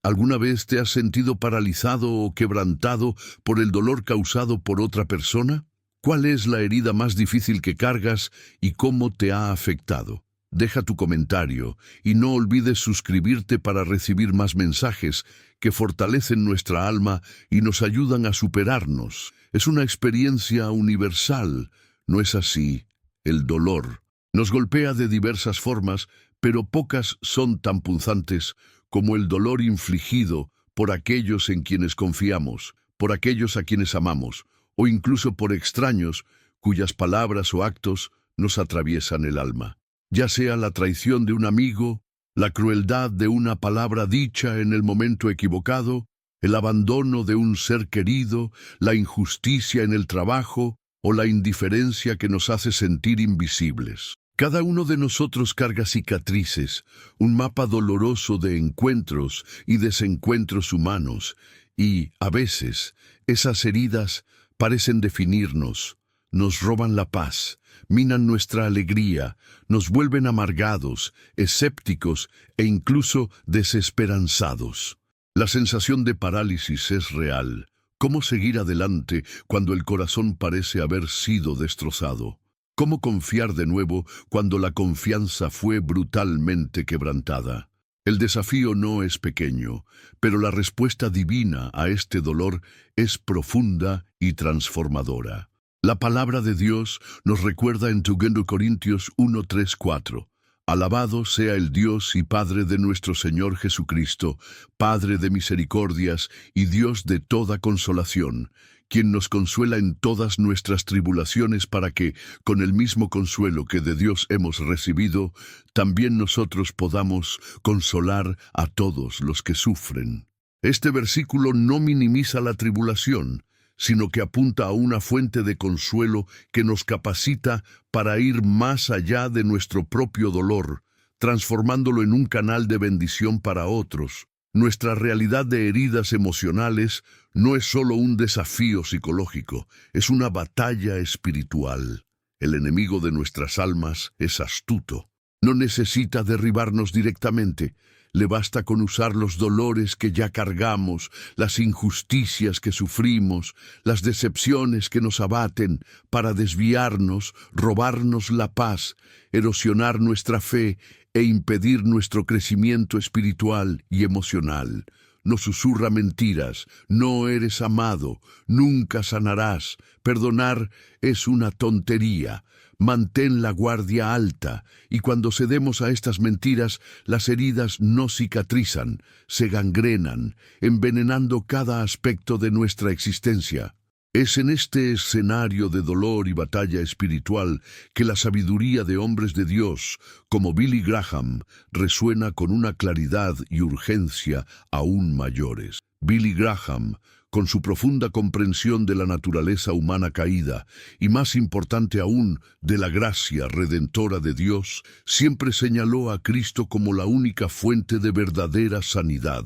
¿Alguna vez te has sentido paralizado o quebrantado por el dolor causado por otra persona? ¿Cuál es la herida más difícil que cargas y cómo te ha afectado? Deja tu comentario y no olvides suscribirte para recibir más mensajes que fortalecen nuestra alma y nos ayudan a superarnos. Es una experiencia universal, ¿no es así? El dolor nos golpea de diversas formas, pero pocas son tan punzantes como el dolor infligido por aquellos en quienes confiamos, por aquellos a quienes amamos, o incluso por extraños cuyas palabras o actos nos atraviesan el alma. Ya sea la traición de un amigo, la crueldad de una palabra dicha en el momento equivocado, el abandono de un ser querido, la injusticia en el trabajo o la indiferencia que nos hace sentir invisibles. Cada uno de nosotros carga cicatrices, un mapa doloroso de encuentros y desencuentros humanos, y, a veces, esas heridas parecen definirnos, nos roban la paz, minan nuestra alegría, nos vuelven amargados, escépticos e incluso desesperanzados. La sensación de parálisis es real. ¿Cómo seguir adelante cuando el corazón parece haber sido destrozado? ¿Cómo confiar de nuevo cuando la confianza fue brutalmente quebrantada? El desafío no es pequeño, pero la respuesta divina a este dolor es profunda y transformadora. La palabra de Dios nos recuerda en 2 Corintios 1, 3, 4. Alabado sea el Dios y Padre de nuestro Señor Jesucristo, Padre de misericordias y Dios de toda consolación, quien nos consuela en todas nuestras tribulaciones para que, con el mismo consuelo que de Dios hemos recibido, también nosotros podamos consolar a todos los que sufren. Este versículo no minimiza la tribulación, sino que apunta a una fuente de consuelo que nos capacita para ir más allá de nuestro propio dolor, transformándolo en un canal de bendición para otros. Nuestra realidad de heridas emocionales no es solo un desafío psicológico, es una batalla espiritual. El enemigo de nuestras almas es astuto. No necesita derribarnos directamente. Le basta con usar los dolores que ya cargamos, las injusticias que sufrimos, las decepciones que nos abaten, para desviarnos, robarnos la paz, erosionar nuestra fe e impedir nuestro crecimiento espiritual y emocional. Nos susurra mentiras, no eres amado, nunca sanarás, perdonar es una tontería. Mantén la guardia alta, y cuando cedemos a estas mentiras, las heridas no cicatrizan, se gangrenan, envenenando cada aspecto de nuestra existencia. Es en este escenario de dolor y batalla espiritual que la sabiduría de hombres de Dios, como Billy Graham, resuena con una claridad y urgencia aún mayores. Billy Graham, con su profunda comprensión de la naturaleza humana caída, y más importante aún, de la gracia redentora de Dios, siempre señaló a Cristo como la única fuente de verdadera sanidad,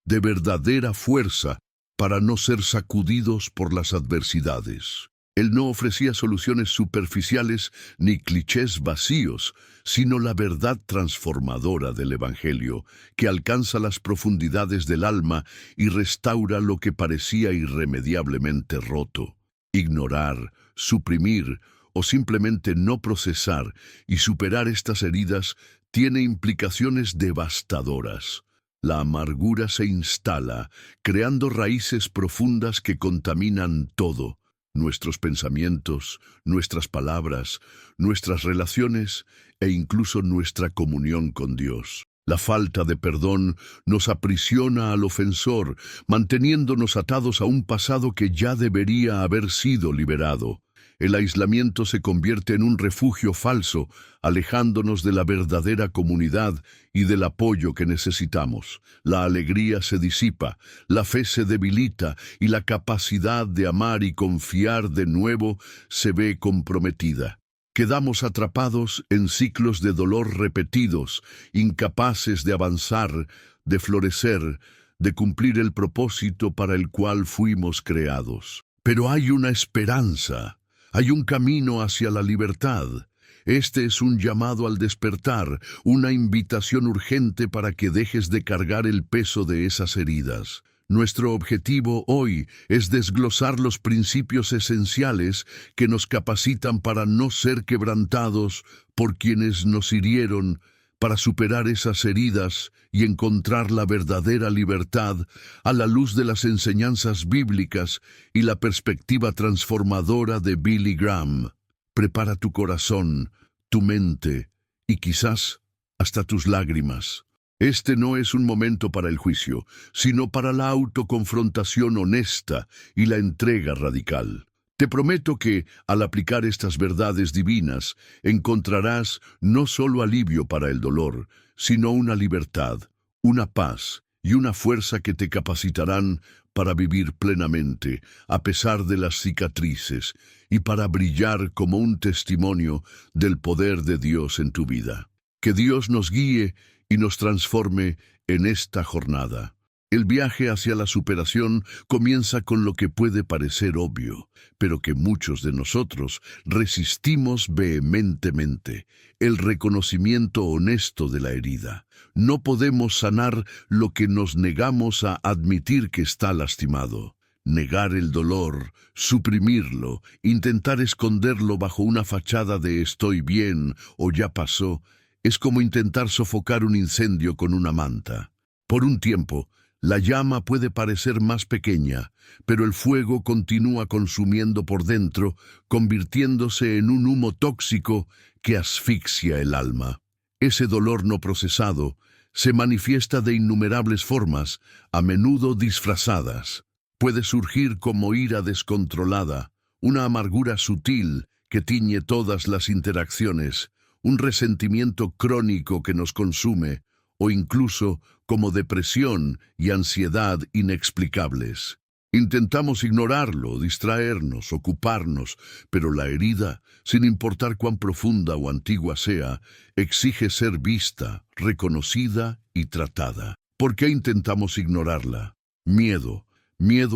de verdadera fuerza, para no ser sacudidos por las adversidades. Él no ofrecía soluciones superficiales ni clichés vacíos, sino la verdad transformadora del Evangelio, que alcanza las profundidades del alma y restaura lo que parecía irremediablemente roto. Ignorar, suprimir o simplemente no procesar y superar estas heridas tiene implicaciones devastadoras. La amargura se instala, creando raíces profundas que contaminan todo: nuestros pensamientos, nuestras palabras, nuestras relaciones e incluso nuestra comunión con Dios. La falta de perdón nos aprisiona al ofensor, manteniéndonos atados a un pasado que ya debería haber sido liberado. El aislamiento se convierte en un refugio falso, alejándonos de la verdadera comunidad y del apoyo que necesitamos. La alegría se disipa, la fe se debilita y la capacidad de amar y confiar de nuevo se ve comprometida. Quedamos atrapados en ciclos de dolor repetidos, incapaces de avanzar, de florecer, de cumplir el propósito para el cual fuimos creados. Pero hay una esperanza. Hay un camino hacia la libertad. Este es un llamado al despertar, una invitación urgente para que dejes de cargar el peso de esas heridas. Nuestro objetivo hoy es desglosar los principios esenciales que nos capacitan para no ser quebrantados por quienes nos hirieron, para superar esas heridas y encontrar la verdadera libertad a la luz de las enseñanzas bíblicas y la perspectiva transformadora de Billy Graham. Prepara tu corazón, tu mente y quizás hasta tus lágrimas. Este no es un momento para el juicio, sino para la autoconfrontación honesta y la entrega radical. Te prometo que, al aplicar estas verdades divinas, encontrarás no solo alivio para el dolor, sino una libertad, una paz y una fuerza que te capacitarán para vivir plenamente, a pesar de las cicatrices, y para brillar como un testimonio del poder de Dios en tu vida. Que Dios nos guíe y nos transforme en esta jornada. El viaje hacia la superación comienza con lo que puede parecer obvio, pero que muchos de nosotros resistimos vehementemente: el reconocimiento honesto de la herida. No podemos sanar lo que nos negamos a admitir que está lastimado. Negar el dolor, suprimirlo, intentar esconderlo bajo una fachada de estoy bien o ya pasó, es como intentar sofocar un incendio con una manta. Por un tiempo, la llama puede parecer más pequeña, pero el fuego continúa consumiendo por dentro, convirtiéndose en un humo tóxico que asfixia el alma. Ese dolor no procesado se manifiesta de innumerables formas, a menudo disfrazadas. Puede surgir como ira descontrolada, una amargura sutil que tiñe todas las interacciones, un resentimiento crónico que nos consume, o incluso como depresión y ansiedad inexplicables. Intentamos ignorarlo, distraernos, ocuparnos, pero la herida, sin importar cuán profunda o antigua sea, exige ser vista, reconocida y tratada. ¿Por qué intentamos ignorarla? Miedo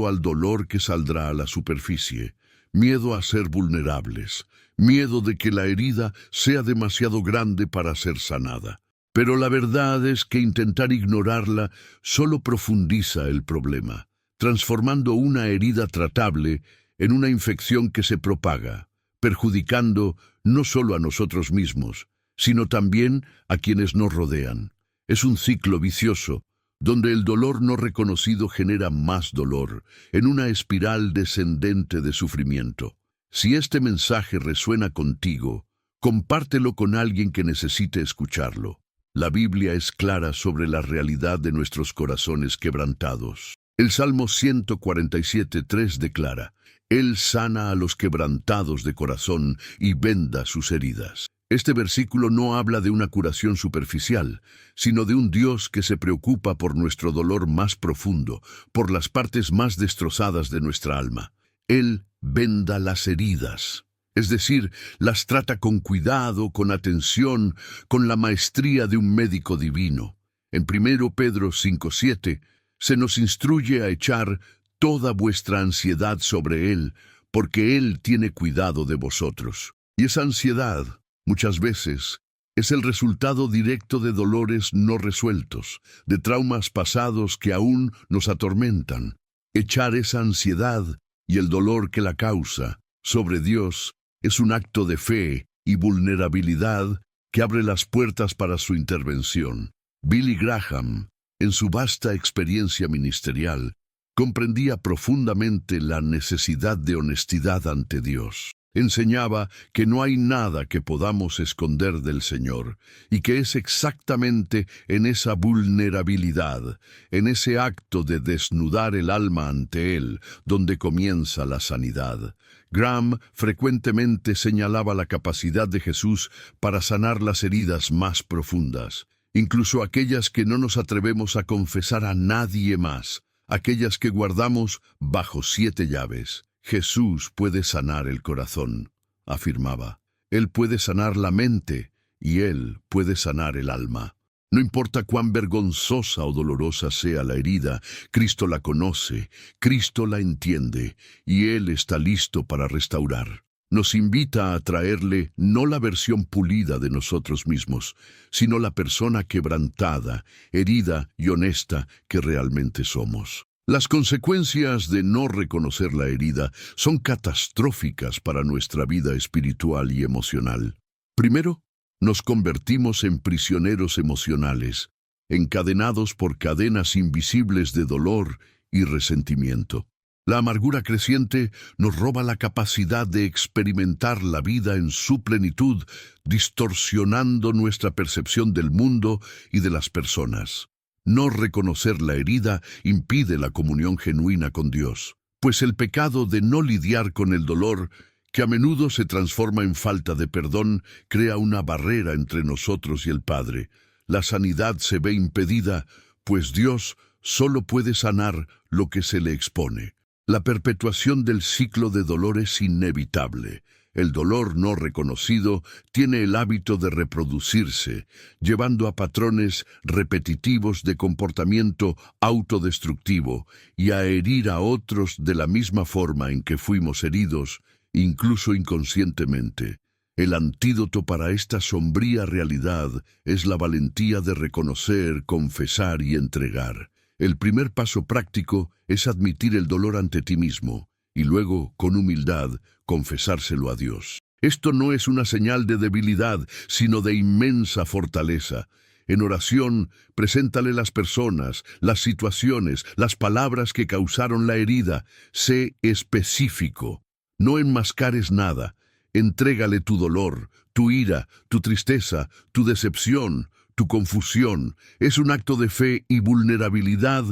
al dolor que saldrá a la superficie, miedo a ser vulnerables, miedo de que la herida sea demasiado grande para ser sanada. Pero la verdad es que intentar ignorarla solo profundiza el problema, transformando una herida tratable en una infección que se propaga, perjudicando no solo a nosotros mismos, sino también a quienes nos rodean. Es un ciclo vicioso, donde el dolor no reconocido genera más dolor, en una espiral descendente de sufrimiento. Si este mensaje resuena contigo, compártelo con alguien que necesite escucharlo. La Biblia es clara sobre la realidad de nuestros corazones quebrantados. El Salmo 147:3 declara: Él sana a los quebrantados de corazón y venda sus heridas. Este versículo no habla de una curación superficial, sino de un Dios que se preocupa por nuestro dolor más profundo, por las partes más destrozadas de nuestra alma. Él venda las heridas. Es decir, las trata con cuidado, con atención, con la maestría de un médico divino. En 1 Pedro 5:7 se nos instruye a echar toda vuestra ansiedad sobre Él, porque Él tiene cuidado de vosotros. Y esa ansiedad, muchas veces, es el resultado directo de dolores no resueltos, de traumas pasados que aún nos atormentan. Echar esa ansiedad y el dolor que la causa sobre Dios es un acto de fe y vulnerabilidad que abre las puertas para su intervención. Billy Graham, en su vasta experiencia ministerial, comprendía profundamente la necesidad de honestidad ante Dios. Enseñaba que no hay nada que podamos esconder del Señor, y que es exactamente en esa vulnerabilidad, en ese acto de desnudar el alma ante Él, donde comienza la sanidad. Graham frecuentemente señalaba la capacidad de Jesús para sanar las heridas más profundas, incluso aquellas que no nos atrevemos a confesar a nadie más, aquellas que guardamos bajo 7 llaves. Jesús puede sanar el corazón, afirmaba. Él puede sanar la mente y Él puede sanar el alma. No importa cuán vergonzosa o dolorosa sea la herida, Cristo la conoce, Cristo la entiende y Él está listo para restaurar. Nos invita a traerle no la versión pulida de nosotros mismos, sino la persona quebrantada, herida y honesta que realmente somos. Las consecuencias de no reconocer la herida son catastróficas para nuestra vida espiritual y emocional. Primero, nos convertimos en prisioneros emocionales, encadenados por cadenas invisibles de dolor y resentimiento. La amargura creciente nos roba la capacidad de experimentar la vida en su plenitud, distorsionando nuestra percepción del mundo y de las personas. No reconocer la herida impide la comunión genuina con Dios, pues el pecado de no lidiar con el dolor, que a menudo se transforma en falta de perdón, crea una barrera entre nosotros y el Padre. La sanidad se ve impedida, pues Dios solo puede sanar lo que se le expone. La perpetuación del ciclo de dolor es inevitable. El dolor no reconocido tiene el hábito de reproducirse, llevando a patrones repetitivos de comportamiento autodestructivo y a herir a otros de la misma forma en que fuimos heridos, incluso inconscientemente. El antídoto para esta sombría realidad es la valentía de reconocer, confesar y entregar. El primer paso práctico es admitir el dolor ante ti mismo y luego, con humildad, confesárselo a Dios. Esto no es una señal de debilidad, sino de inmensa fortaleza. En oración, preséntale las personas, las situaciones, las palabras que causaron la herida. Sé específico. No enmascares nada. Entrégale tu dolor, tu ira, tu tristeza, tu decepción, tu confusión. Es un acto de fe y vulnerabilidad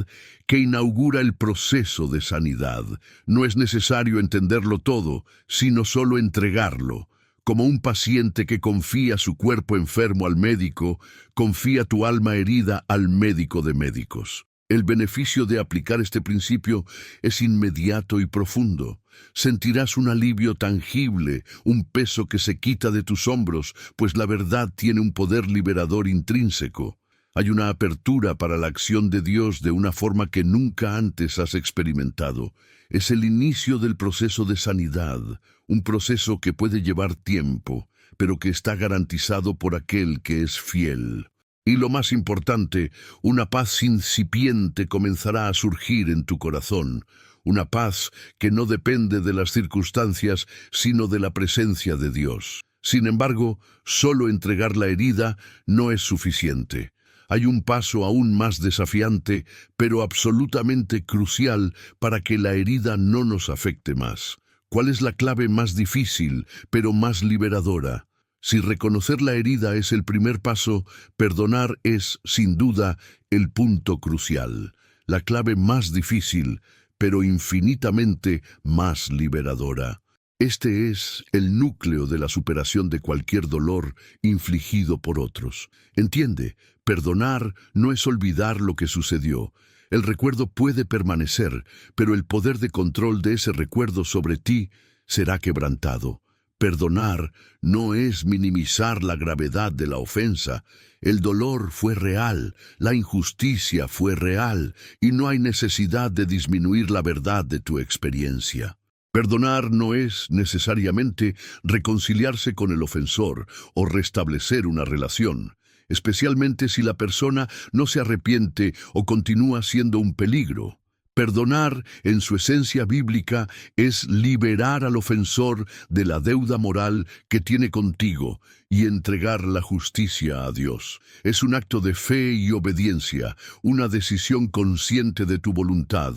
que inaugura el proceso de sanidad. No es necesario entenderlo todo, sino solo entregarlo. Como un paciente que confía su cuerpo enfermo al médico, confía tu alma herida al médico de médicos. El beneficio de aplicar este principio es inmediato y profundo. Sentirás un alivio tangible, un peso que se quita de tus hombros, pues la verdad tiene un poder liberador intrínseco. Hay una apertura para la acción de Dios de una forma que nunca antes has experimentado. Es el inicio del proceso de sanidad, un proceso que puede llevar tiempo, pero que está garantizado por aquel que es fiel. Y lo más importante, una paz incipiente comenzará a surgir en tu corazón, una paz que no depende de las circunstancias, sino de la presencia de Dios. Sin embargo, solo entregar la herida no es suficiente. Hay un paso aún más desafiante, pero absolutamente crucial para que la herida no nos afecte más. ¿Cuál es la clave más difícil, pero más liberadora? Si reconocer la herida es el primer paso, perdonar es, sin duda, el punto crucial. La clave más difícil, pero infinitamente más liberadora. Este es el núcleo de la superación de cualquier dolor infligido por otros. Entiende, perdonar no es olvidar lo que sucedió. El recuerdo puede permanecer, pero el poder de control de ese recuerdo sobre ti será quebrantado. Perdonar no es minimizar la gravedad de la ofensa. El dolor fue real, la injusticia fue real, y no hay necesidad de disminuir la verdad de tu experiencia. Perdonar no es necesariamente reconciliarse con el ofensor o restablecer una relación, especialmente si la persona no se arrepiente o continúa siendo un peligro. Perdonar, en su esencia bíblica, es liberar al ofensor de la deuda moral que tiene contigo y entregar la justicia a Dios. Es un acto de fe y obediencia, una decisión consciente de tu voluntad,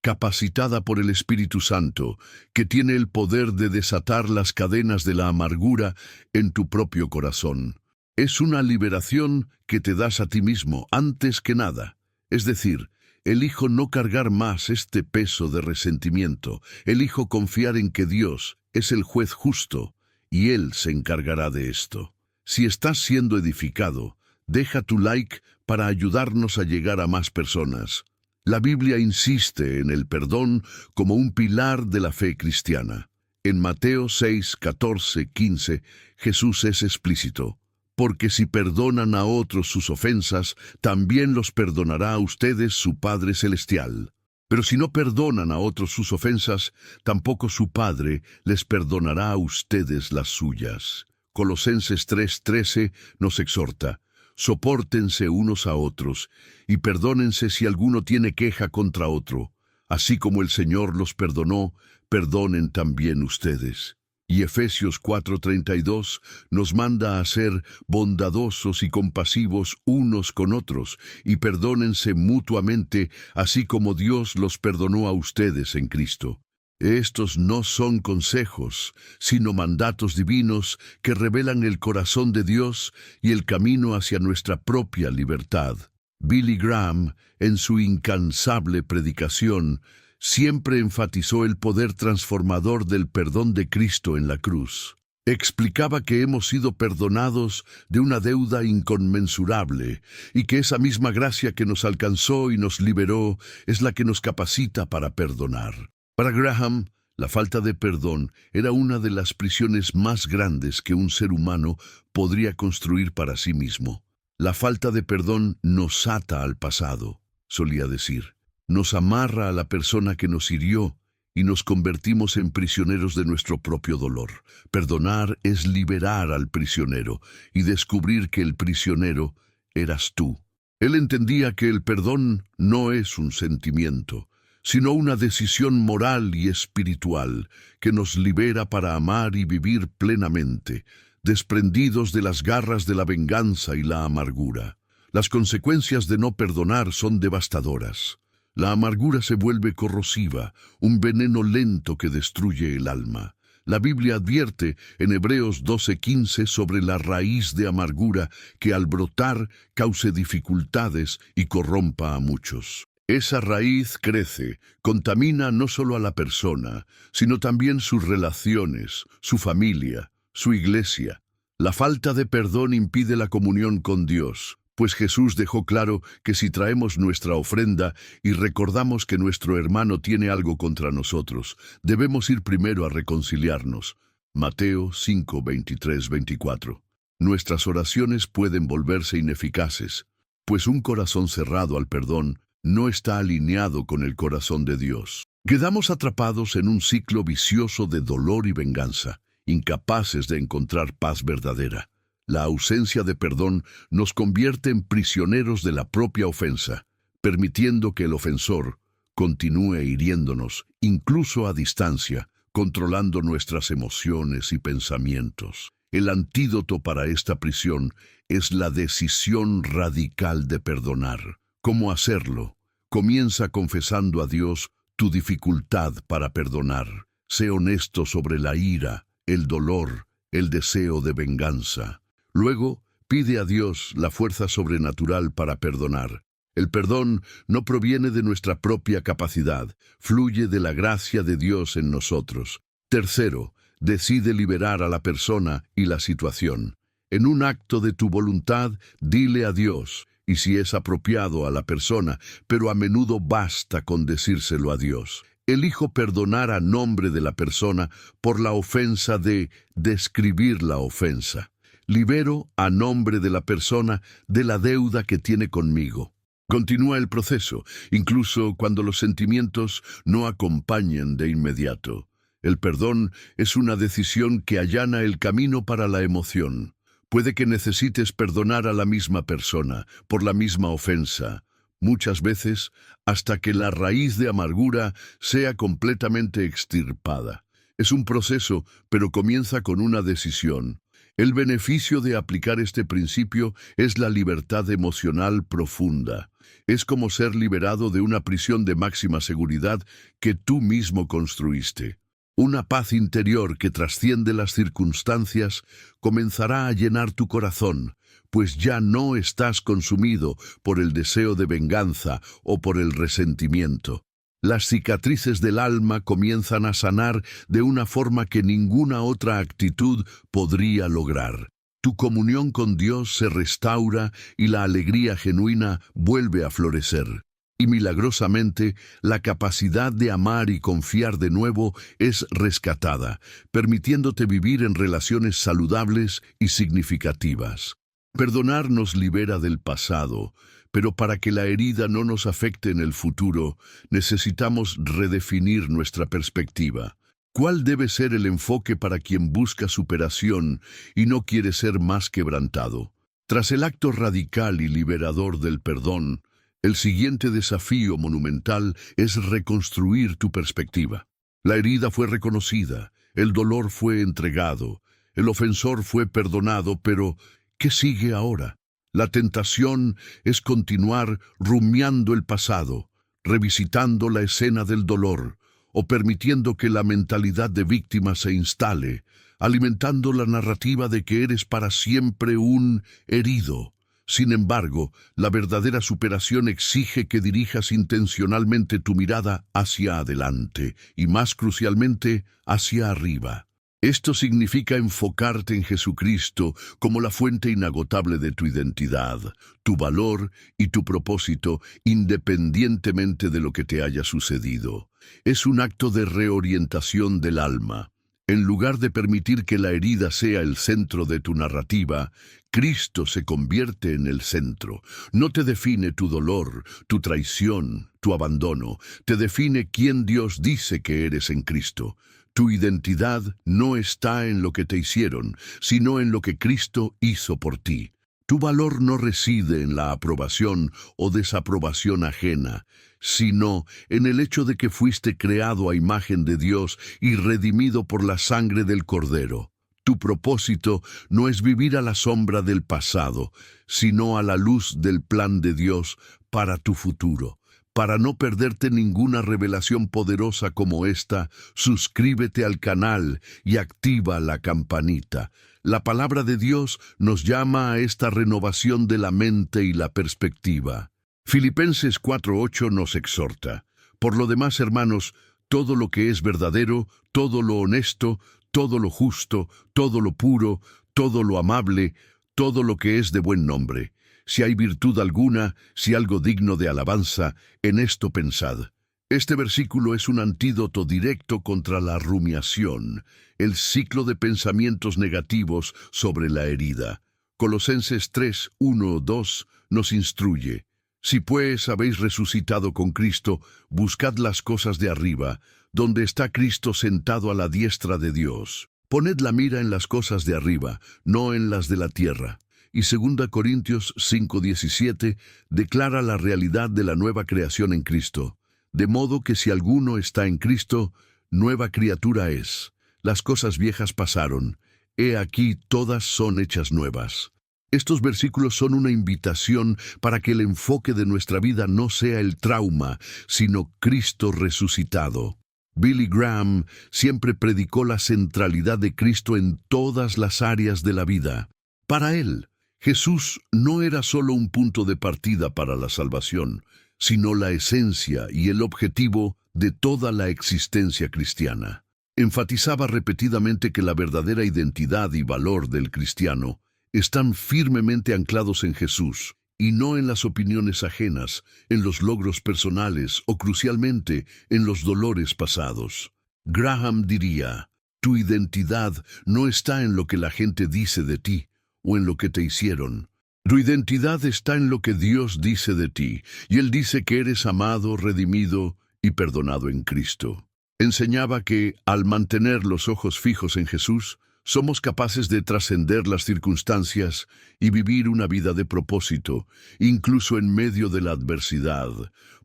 capacitada por el Espíritu Santo, que tiene el poder de desatar las cadenas de la amargura en tu propio corazón. Es una liberación que te das a ti mismo antes que nada, es decir, elijo no cargar más este peso de resentimiento. Elijo confiar en que Dios es el juez justo y Él se encargará de esto. Si estás siendo edificado, deja tu like para ayudarnos a llegar a más personas. La Biblia insiste en el perdón como un pilar de la fe cristiana. En Mateo 6, 14, 15, Jesús es explícito. Porque si perdonan a otros sus ofensas, también los perdonará a ustedes su Padre Celestial. Pero si no perdonan a otros sus ofensas, tampoco su Padre les perdonará a ustedes las suyas. Colosenses 3:13 nos exhorta: sopórtense unos a otros, y perdónense si alguno tiene queja contra otro. Así como el Señor los perdonó, perdonen también ustedes. Y Efesios 4:32 nos manda a ser bondadosos y compasivos unos con otros, y perdónense mutuamente, así como Dios los perdonó a ustedes en Cristo. Estos no son consejos, sino mandatos divinos que revelan el corazón de Dios y el camino hacia nuestra propia libertad. Billy Graham, en su incansable predicación, siempre enfatizó el poder transformador del perdón de Cristo en la cruz. Explicaba que hemos sido perdonados de una deuda inconmensurable y que esa misma gracia que nos alcanzó y nos liberó es la que nos capacita para perdonar. Para Graham, la falta de perdón era una de las prisiones más grandes que un ser humano podría construir para sí mismo. La falta de perdón nos ata al pasado, solía decir. Nos amarra a la persona que nos hirió y nos convertimos en prisioneros de nuestro propio dolor. Perdonar es liberar al prisionero y descubrir que el prisionero eras tú. Él entendía que el perdón no es un sentimiento, sino una decisión moral y espiritual que nos libera para amar y vivir plenamente, desprendidos de las garras de la venganza y la amargura. Las consecuencias de no perdonar son devastadoras. La amargura se vuelve corrosiva, un veneno lento que destruye el alma. La Biblia advierte en Hebreos 12:15 sobre la raíz de amargura que al brotar cause dificultades y corrompa a muchos. Esa raíz crece, contamina no solo a la persona, sino también sus relaciones, su familia, su iglesia. La falta de perdón impide la comunión con Dios, pues Jesús dejó claro que si traemos nuestra ofrenda y recordamos que nuestro hermano tiene algo contra nosotros, debemos ir primero a reconciliarnos. Mateo 5:23-24. Nuestras oraciones pueden volverse ineficaces, pues un corazón cerrado al perdón no está alineado con el corazón de Dios. Quedamos atrapados en un ciclo vicioso de dolor y venganza, incapaces de encontrar paz verdadera. La ausencia de perdón nos convierte en prisioneros de la propia ofensa, permitiendo que el ofensor continúe hiriéndonos, incluso a distancia, controlando nuestras emociones y pensamientos. El antídoto para esta prisión es la decisión radical de perdonar. ¿Cómo hacerlo? Comienza confesando a Dios tu dificultad para perdonar. Sé honesto sobre la ira, el dolor, el deseo de venganza. Luego, pide a Dios la fuerza sobrenatural para perdonar. El perdón no proviene de nuestra propia capacidad, fluye de la gracia de Dios en nosotros. Tercero, decide liberar a la persona y la situación. En un acto de tu voluntad, dile a Dios, y si es apropiado a la persona, pero a menudo basta con decírselo a Dios. Elijo perdonar a nombre de la persona por la ofensa de describir la ofensa. Libero a nombre de la persona de la deuda que tiene conmigo. Continúa el proceso, incluso cuando los sentimientos no acompañen de inmediato. El perdón es una decisión que allana el camino para la emoción. Puede que necesites perdonar a la misma persona por la misma ofensa, muchas veces hasta que la raíz de amargura sea completamente extirpada. Es un proceso, pero comienza con una decisión. El beneficio de aplicar este principio es la libertad emocional profunda. Es como ser liberado de una prisión de máxima seguridad que tú mismo construiste. Una paz interior que trasciende las circunstancias comenzará a llenar tu corazón, pues ya no estás consumido por el deseo de venganza o por el resentimiento. Las cicatrices del alma comienzan a sanar de una forma que ninguna otra actitud podría lograr. Tu comunión con Dios se restaura y la alegría genuina vuelve a florecer. Y milagrosamente, la capacidad de amar y confiar de nuevo es rescatada, permitiéndote vivir en relaciones saludables y significativas. Perdonar nos libera del pasado, Pero para que la herida no nos afecte en el futuro, necesitamos redefinir nuestra perspectiva. ¿Cuál debe ser el enfoque para quien busca superación y no quiere ser más quebrantado? Tras el acto radical y liberador del perdón, el siguiente desafío monumental es reconstruir tu perspectiva. La herida fue reconocida, el dolor fue entregado, el ofensor fue perdonado, pero ¿qué sigue ahora? La tentación es continuar rumiando el pasado, revisitando la escena del dolor, o permitiendo que la mentalidad de víctima se instale, alimentando la narrativa de que eres para siempre un herido. Sin embargo, la verdadera superación exige que dirijas intencionalmente tu mirada hacia adelante y, más crucialmente, hacia arriba. Esto significa enfocarte en Jesucristo como la fuente inagotable de tu identidad, tu valor y tu propósito, independientemente de lo que te haya sucedido. Es un acto de reorientación del alma. En lugar de permitir que la herida sea el centro de tu narrativa, Cristo se convierte en el centro. No te define tu dolor, tu traición, tu abandono. Te define quién Dios dice que eres en Cristo. Tu identidad no está en lo que te hicieron, sino en lo que Cristo hizo por ti. Tu valor no reside en la aprobación o desaprobación ajena, sino en el hecho de que fuiste creado a imagen de Dios y redimido por la sangre del Cordero. Tu propósito no es vivir a la sombra del pasado, sino a la luz del plan de Dios para tu futuro. Para no perderte ninguna revelación poderosa como esta, suscríbete al canal y activa la campanita. La palabra de Dios nos llama a esta renovación de la mente y la perspectiva. Filipenses 4:8 nos exhorta: por lo demás, hermanos, todo lo que es verdadero, todo lo honesto, todo lo justo, todo lo puro, todo lo amable, todo lo que es de buen nombre. Si hay virtud alguna, si algo digno de alabanza, en esto pensad. Este versículo es un antídoto directo contra la rumiación, el ciclo de pensamientos negativos sobre la herida. Colosenses 3:1-2 nos instruye: si pues habéis resucitado con Cristo, buscad las cosas de arriba, donde está Cristo sentado a la diestra de Dios. Poned la mira en las cosas de arriba, no en las de la tierra. Y 2 Corintios 5:17 declara la realidad de la nueva creación en Cristo. De modo que si alguno está en Cristo, nueva criatura es. Las cosas viejas pasaron, he aquí todas son hechas nuevas. Estos versículos son una invitación para que el enfoque de nuestra vida no sea el trauma, sino Cristo resucitado. Billy Graham siempre predicó la centralidad de Cristo en todas las áreas de la vida. Para él, Jesús no era solo un punto de partida para la salvación, sino la esencia y el objetivo de toda la existencia cristiana. Enfatizaba repetidamente que la verdadera identidad y valor del cristiano están firmemente anclados en Jesús, y no en las opiniones ajenas, en los logros personales o, crucialmente, en los dolores pasados. Graham diría: tu identidad no está en lo que la gente dice de ti o en lo que te hicieron. Tu identidad está en lo que Dios dice de ti, y Él dice que eres amado, redimido y perdonado en Cristo. Enseñaba que, al mantener los ojos fijos en Jesús, somos capaces de trascender las circunstancias y vivir una vida de propósito, incluso en medio de la adversidad,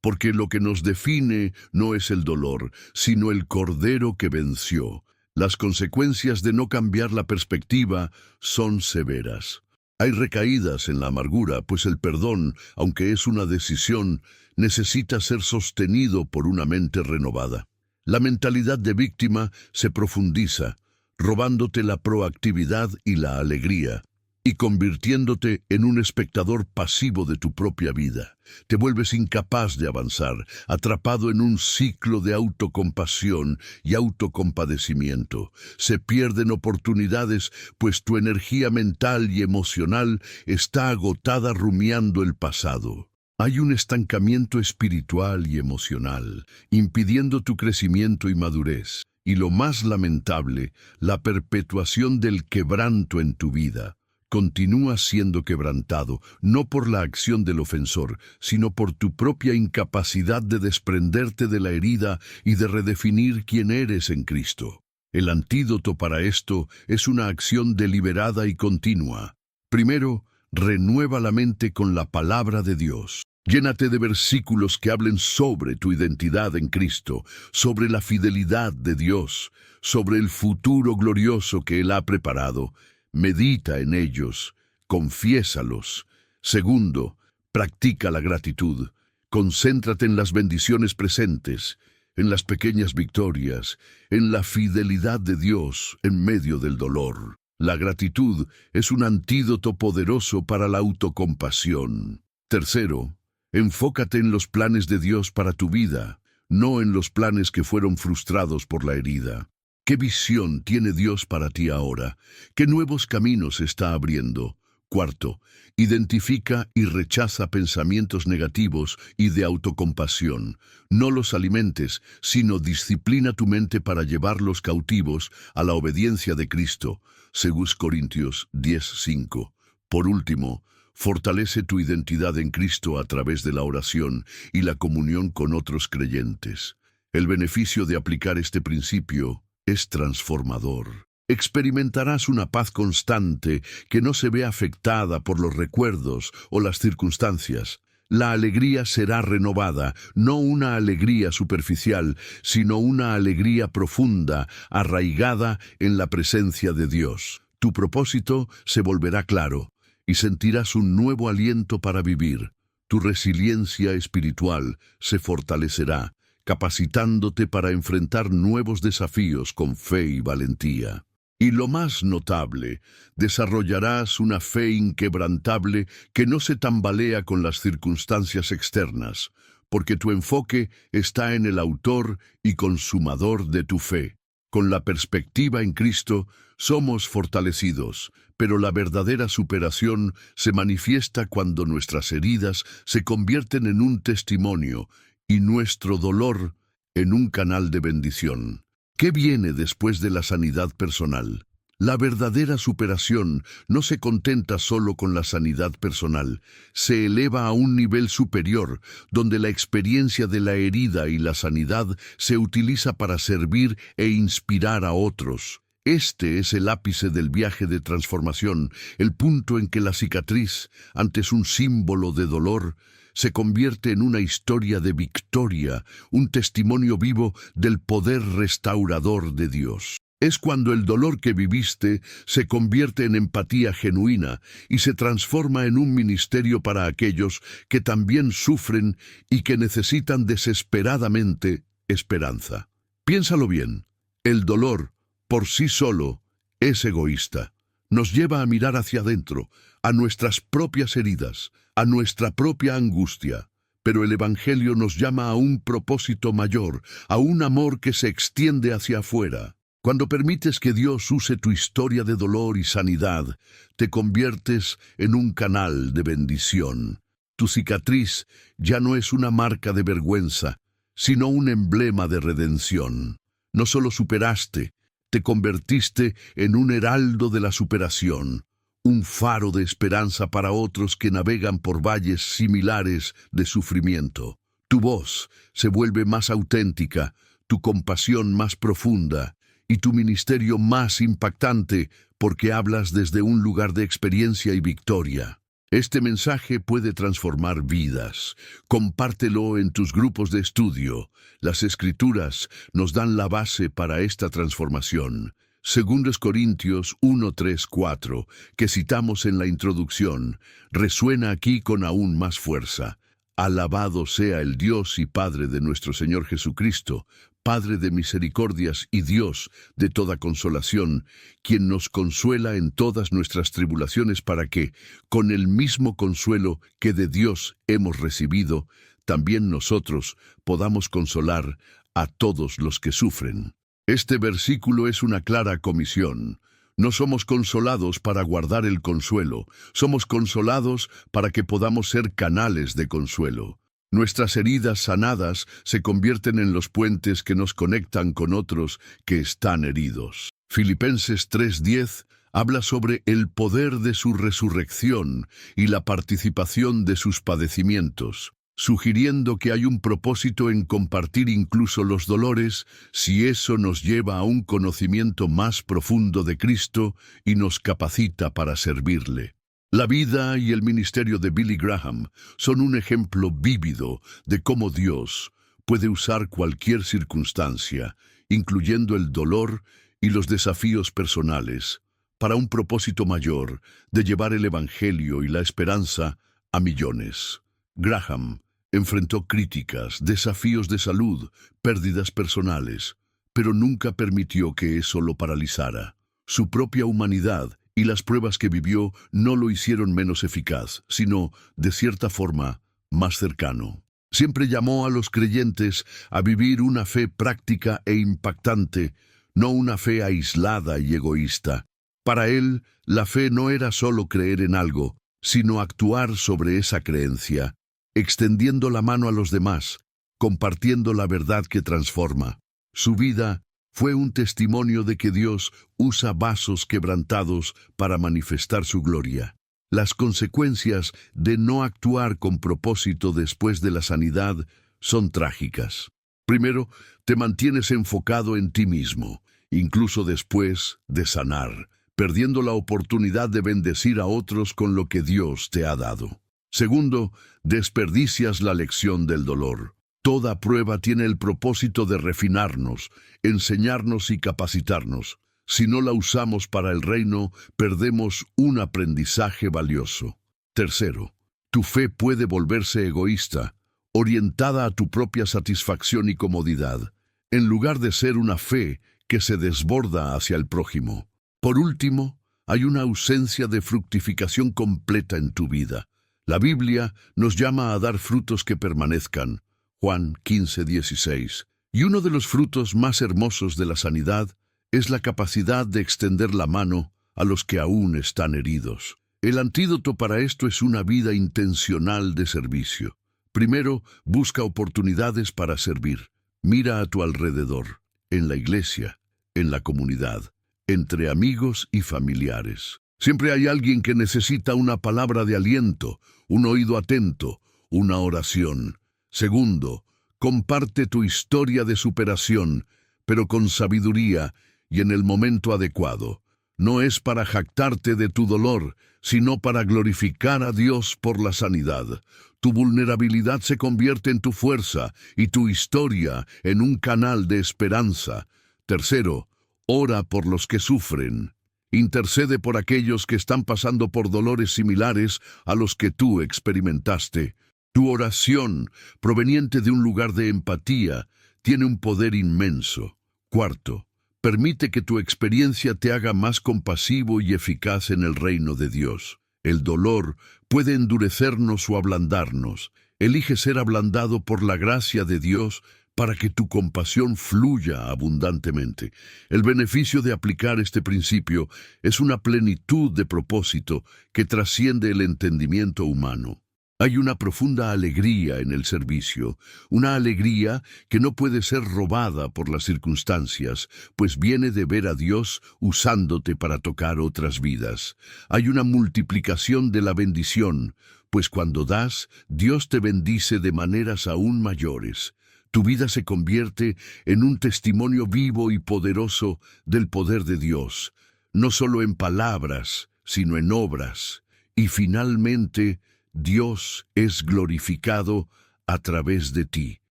porque lo que nos define no es el dolor, sino el Cordero que venció. Las consecuencias de no cambiar la perspectiva son severas. Hay recaídas en la amargura, pues el perdón, aunque es una decisión, necesita ser sostenido por una mente renovada. La mentalidad de víctima se profundiza, robándote la proactividad y la alegría, y convirtiéndote en un espectador pasivo de tu propia vida. Te vuelves incapaz de avanzar, atrapado en un ciclo de autocompasión y autocompadecimiento. Se pierden oportunidades, pues tu energía mental y emocional está agotada rumiando el pasado. Hay un estancamiento espiritual y emocional, impidiendo tu crecimiento y madurez. Y lo más lamentable, la perpetuación del quebranto en tu vida. Continúa siendo quebrantado, no por la acción del ofensor, sino por tu propia incapacidad de desprenderte de la herida y de redefinir quién eres en Cristo. El antídoto para esto es una acción deliberada y continua. Primero, renueva la mente con la palabra de Dios. Llénate de versículos que hablen sobre tu identidad en Cristo, sobre la fidelidad de Dios, sobre el futuro glorioso que Él ha preparado. Medita en ellos, confiésalos. Segundo, practica la gratitud. Concéntrate en las bendiciones presentes, en las pequeñas victorias, en la fidelidad de Dios en medio del dolor. La gratitud es un antídoto poderoso para la autocompasión. Tercero, enfócate en los planes de Dios para tu vida, no en los planes que fueron frustrados por la herida. ¿Qué visión tiene Dios para ti ahora? ¿Qué nuevos caminos está abriendo? Cuarto, identifica y rechaza pensamientos negativos y de autocompasión. No los alimentes, sino disciplina tu mente para llevarlos cautivos a la obediencia de Cristo. 2 Corintios 10:5. Por último, fortalece tu identidad en Cristo a través de la oración y la comunión con otros creyentes. El beneficio de aplicar este principio es transformador. Experimentarás una paz constante que no se ve afectada por los recuerdos o las circunstancias. La alegría será renovada, no una alegría superficial, sino una alegría profunda, arraigada en la presencia de Dios. Tu propósito se volverá claro y sentirás un nuevo aliento para vivir. Tu resiliencia espiritual se fortalecerá, capacitándote para enfrentar nuevos desafíos con fe y valentía. Y lo más notable, desarrollarás una fe inquebrantable que no se tambalea con las circunstancias externas, porque tu enfoque está en el autor y consumador de tu fe. Con la perspectiva en Cristo, somos fortalecidos, pero la verdadera superación se manifiesta cuando nuestras heridas se convierten en un testimonio y nuestro dolor en un canal de bendición. ¿Qué viene después de la sanidad personal? La verdadera superación no se contenta solo con la sanidad personal, se eleva a un nivel superior, donde la experiencia de la herida y la sanidad se utiliza para servir e inspirar a otros. Este es el ápice del viaje de transformación, el punto en que la cicatriz, antes un símbolo de dolor, se convierte en una historia de victoria, un testimonio vivo del poder restaurador de Dios. Es cuando el dolor que viviste se convierte en empatía genuina y se transforma en un ministerio para aquellos que también sufren y que necesitan desesperadamente esperanza. Piénsalo bien, el dolor, por sí solo, es egoísta. Nos lleva a mirar hacia adentro, a nuestras propias heridas, a nuestra propia angustia. Pero el Evangelio nos llama a un propósito mayor, a un amor que se extiende hacia afuera. Cuando permites que Dios use tu historia de dolor y sanidad, te conviertes en un canal de bendición. Tu cicatriz ya no es una marca de vergüenza, sino un emblema de redención. No solo superaste, te convertiste en un heraldo de la superación, un faro de esperanza para otros que navegan por valles similares de sufrimiento. Tu voz se vuelve más auténtica, tu compasión más profunda y tu ministerio más impactante porque hablas desde un lugar de experiencia y victoria. Este mensaje puede transformar vidas. Compártelo en tus grupos de estudio. Las Escrituras nos dan la base para esta transformación. 2 Corintios 1, 3, 4, que citamos en la introducción, resuena aquí con aún más fuerza. Alabado sea el Dios y Padre de nuestro Señor Jesucristo, Padre de misericordias y Dios de toda consolación, quien nos consuela en todas nuestras tribulaciones para que, con el mismo consuelo que de Dios hemos recibido, también nosotros podamos consolar a todos los que sufren. Este versículo es una clara comisión. No somos consolados para guardar el consuelo, somos consolados para que podamos ser canales de consuelo. Nuestras heridas sanadas se convierten en los puentes que nos conectan con otros que están heridos. Filipenses 3:10 Habla sobre el poder de su resurrección y la participación de sus padecimientos, sugiriendo que hay un propósito en compartir incluso los dolores si eso nos lleva a un conocimiento más profundo de Cristo y nos capacita para servirle. La vida y el ministerio de Billy Graham son un ejemplo vívido de cómo Dios puede usar cualquier circunstancia, incluyendo el dolor y los desafíos personales, para un propósito mayor de llevar el Evangelio y la esperanza a millones. Graham enfrentó críticas, desafíos de salud, pérdidas personales, pero nunca permitió que eso lo paralizara. Su propia humanidad y las pruebas que vivió no lo hicieron menos eficaz, sino, de cierta forma, más cercano. Siempre llamó a los creyentes a vivir una fe práctica e impactante, no una fe aislada y egoísta. Para él, la fe no era solo creer en algo, sino actuar sobre esa creencia, extendiendo la mano a los demás, compartiendo la verdad que transforma. Su vida fue un testimonio de que Dios usa vasos quebrantados para manifestar su gloria. Las consecuencias de no actuar con propósito después de la sanidad son trágicas. Primero, te mantienes enfocado en ti mismo, incluso después de sanar, perdiendo la oportunidad de bendecir a otros con lo que Dios te ha dado. Segundo, desperdicias la lección del dolor. Toda prueba tiene el propósito de refinarnos, enseñarnos y capacitarnos. Si no la usamos para el reino, perdemos un aprendizaje valioso. Tercero, tu fe puede volverse egoísta, orientada a tu propia satisfacción y comodidad, en lugar de ser una fe que se desborda hacia el prójimo. Por último, hay una ausencia de fructificación completa en tu vida. La Biblia nos llama a dar frutos que permanezcan. Juan 15:16. Y uno de los frutos más hermosos de la sanidad es la capacidad de extender la mano a los que aún están heridos. El antídoto para esto es una vida intencional de servicio. Primero, busca oportunidades para servir. Mira a tu alrededor, en la iglesia, en la comunidad, entre amigos y familiares. Siempre hay alguien que necesita una palabra de aliento, un oído atento, una oración. Segundo, comparte tu historia de superación, pero con sabiduría y en el momento adecuado. No es para jactarte de tu dolor, sino para glorificar a Dios por la sanidad. Tu vulnerabilidad se convierte en tu fuerza y tu historia en un canal de esperanza. Tercero, ora por los que sufren. Intercede por aquellos que están pasando por dolores similares a los que tú experimentaste. Tu oración, proveniente de un lugar de empatía, tiene un poder inmenso. Cuarto, permite que tu experiencia te haga más compasivo y eficaz en el reino de Dios. El dolor puede endurecernos o ablandarnos. Elige ser ablandado por la gracia de Dios para que tu compasión fluya abundantemente. El beneficio de aplicar este principio es una plenitud de propósito que trasciende el entendimiento humano. Hay una profunda alegría en el servicio, una alegría que no puede ser robada por las circunstancias, pues viene de ver a Dios usándote para tocar otras vidas. Hay una multiplicación de la bendición, pues cuando das, Dios te bendice de maneras aún mayores. Tu vida se convierte en un testimonio vivo y poderoso del poder de Dios, no solo en palabras, sino en obras. Y finalmente, Dios es glorificado a través de ti.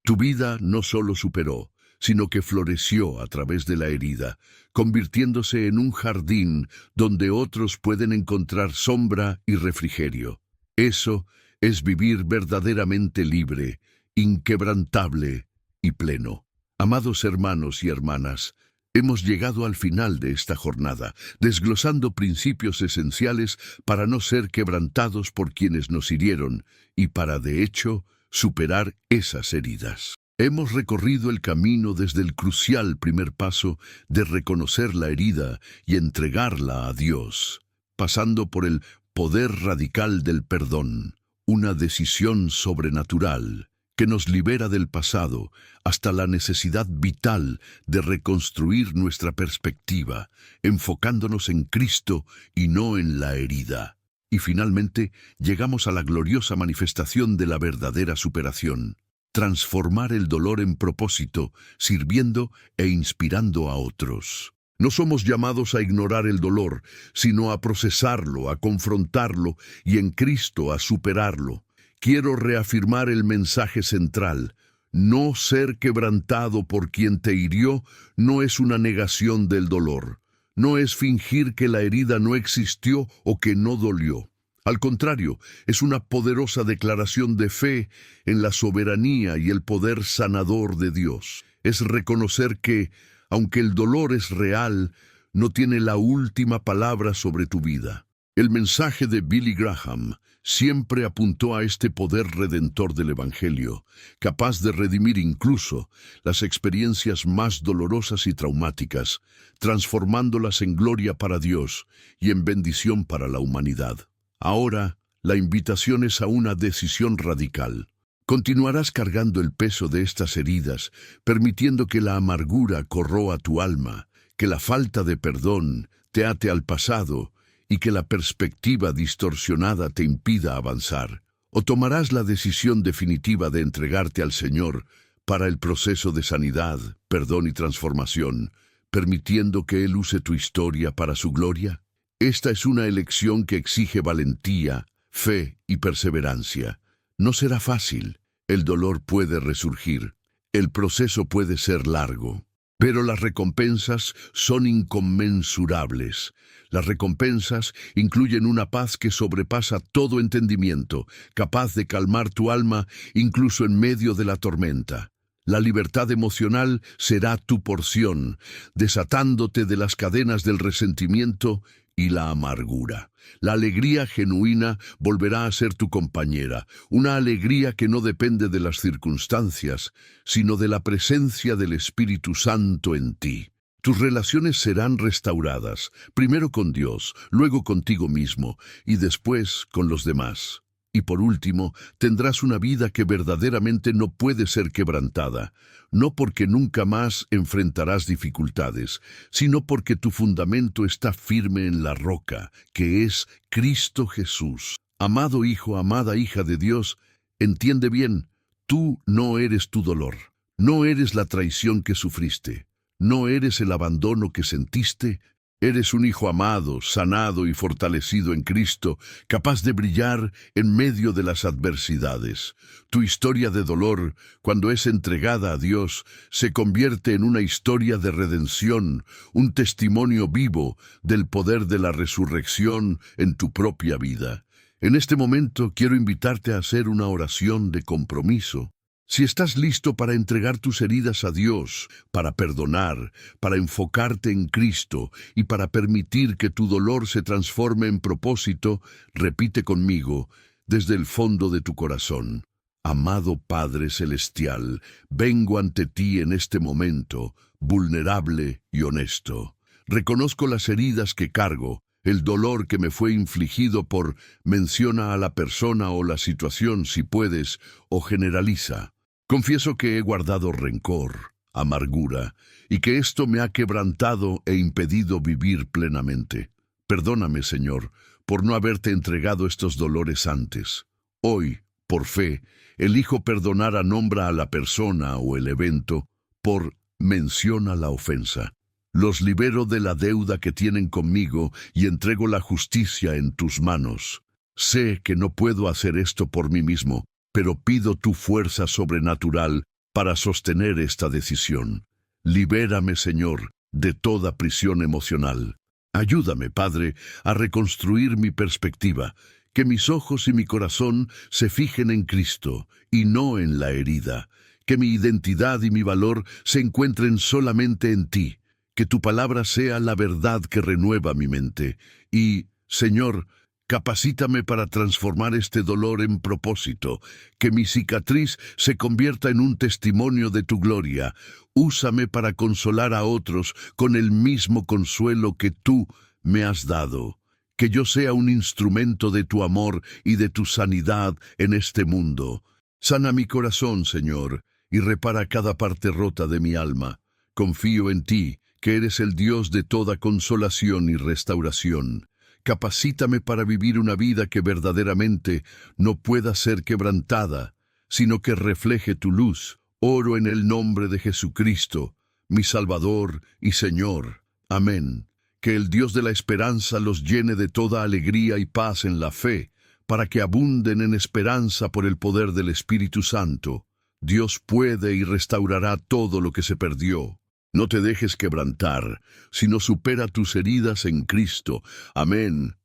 Tu vida no solo superó, sino que floreció a través de la herida, convirtiéndose en un jardín donde otros pueden encontrar sombra y refrigerio. Eso es vivir verdaderamente libre, inquebrantable y pleno. Amados hermanos y hermanas, hemos llegado al final de esta jornada, desglosando principios esenciales para no ser quebrantados por quienes nos hirieron y para, de hecho, superar esas heridas. Hemos recorrido el camino desde el crucial primer paso de reconocer la herida y entregarla a Dios, pasando por el poder radical del perdón, una decisión sobrenatural que nos libera del pasado hasta la necesidad vital de reconstruir nuestra perspectiva, enfocándonos en Cristo y no en la herida. Y finalmente, llegamos a la gloriosa manifestación de la verdadera superación: transformar el dolor en propósito, sirviendo e inspirando a otros. No somos llamados a ignorar el dolor, sino a procesarlo, a confrontarlo y en Cristo a superarlo. Quiero reafirmar el mensaje central: no ser quebrantado por quien te hirió no es una negación del dolor. No es fingir que la herida no existió o que no dolió. Al contrario, es una poderosa declaración de fe en la soberanía y el poder sanador de Dios. Es reconocer que, aunque el dolor es real, no tiene la última palabra sobre tu vida. El mensaje de Billy Graham siempre apuntó a este poder redentor del Evangelio, capaz de redimir incluso las experiencias más dolorosas y traumáticas, transformándolas en gloria para Dios y en bendición para la humanidad. Ahora, la invitación es a una decisión radical. Continuarás cargando el peso de estas heridas, permitiendo que la amargura corroa tu alma, que la falta de perdón te ate al pasado y que la perspectiva distorsionada te impida avanzar. O tomarás la decisión definitiva de entregarte al Señor para el proceso de sanidad, perdón y transformación, permitiendo que Él use tu historia para su gloria. Esta es una elección que exige valentía, fe y perseverancia. No será fácil. El dolor puede resurgir. El proceso puede ser largo. Pero las recompensas son inconmensurables. Las recompensas incluyen una paz que sobrepasa todo entendimiento, capaz de calmar tu alma incluso en medio de la tormenta. La libertad emocional será tu porción, desatándote de las cadenas del resentimiento y la amargura. La alegría genuina volverá a ser tu compañera, una alegría que no depende de las circunstancias, sino de la presencia del Espíritu Santo en ti. Tus relaciones serán restauradas, primero con Dios, luego contigo mismo y después con los demás. Y por último, tendrás una vida que verdaderamente no puede ser quebrantada, no porque nunca más enfrentarás dificultades, sino porque tu fundamento está firme en la roca, que es Cristo Jesús. Amado hijo, amada hija de Dios, entiende bien, tú no eres tu dolor, no eres la traición que sufriste, no eres el abandono que sentiste. Eres un hijo amado, sanado y fortalecido en Cristo, capaz de brillar en medio de las adversidades. Tu historia de dolor, cuando es entregada a Dios, se convierte en una historia de redención, un testimonio vivo del poder de la resurrección en tu propia vida. En este momento quiero invitarte a hacer una oración de compromiso. Si estás listo para entregar tus heridas a Dios, para perdonar, para enfocarte en Cristo y para permitir que tu dolor se transforme en propósito, repite conmigo desde el fondo de tu corazón: amado Padre Celestial, vengo ante ti en este momento, vulnerable y honesto. Reconozco las heridas que cargo, el dolor que me fue infligido por, menciona a la persona o la situación si puedes, o generaliza. Confieso que he guardado rencor, amargura, y que esto me ha quebrantado e impedido vivir plenamente. Perdóname, Señor, por no haberte entregado estos dolores antes. Hoy, por fe, elijo perdonar a nombra a la persona o el evento, por menciona la ofensa. Los libero de la deuda que tienen conmigo y entrego la justicia en tus manos. Sé que no puedo hacer esto por mí mismo, pero pido tu fuerza sobrenatural para sostener esta decisión. Libérame, Señor, de toda prisión emocional. Ayúdame, Padre, a reconstruir mi perspectiva, que mis ojos y mi corazón se fijen en Cristo y no en la herida, que mi identidad y mi valor se encuentren solamente en ti, que tu palabra sea la verdad que renueva mi mente y, Señor, capacítame para transformar este dolor en propósito, que mi cicatriz se convierta en un testimonio de tu gloria. Úsame para consolar a otros con el mismo consuelo que tú me has dado. Que yo sea un instrumento de tu amor y de tu sanidad en este mundo. Sana mi corazón, Señor, y repara cada parte rota de mi alma. Confío en ti, que eres el Dios de toda consolación y restauración. Capacítame para vivir una vida que verdaderamente no pueda ser quebrantada, sino que refleje tu luz. Oro en el nombre de Jesucristo, mi Salvador y Señor. Amén. Que el Dios de la esperanza los llene de toda alegría y paz en la fe, para que abunden en esperanza por el poder del Espíritu Santo. Dios puede y restaurará todo lo que se perdió. No te dejes quebrantar, sino supera tus heridas en Cristo. Amén.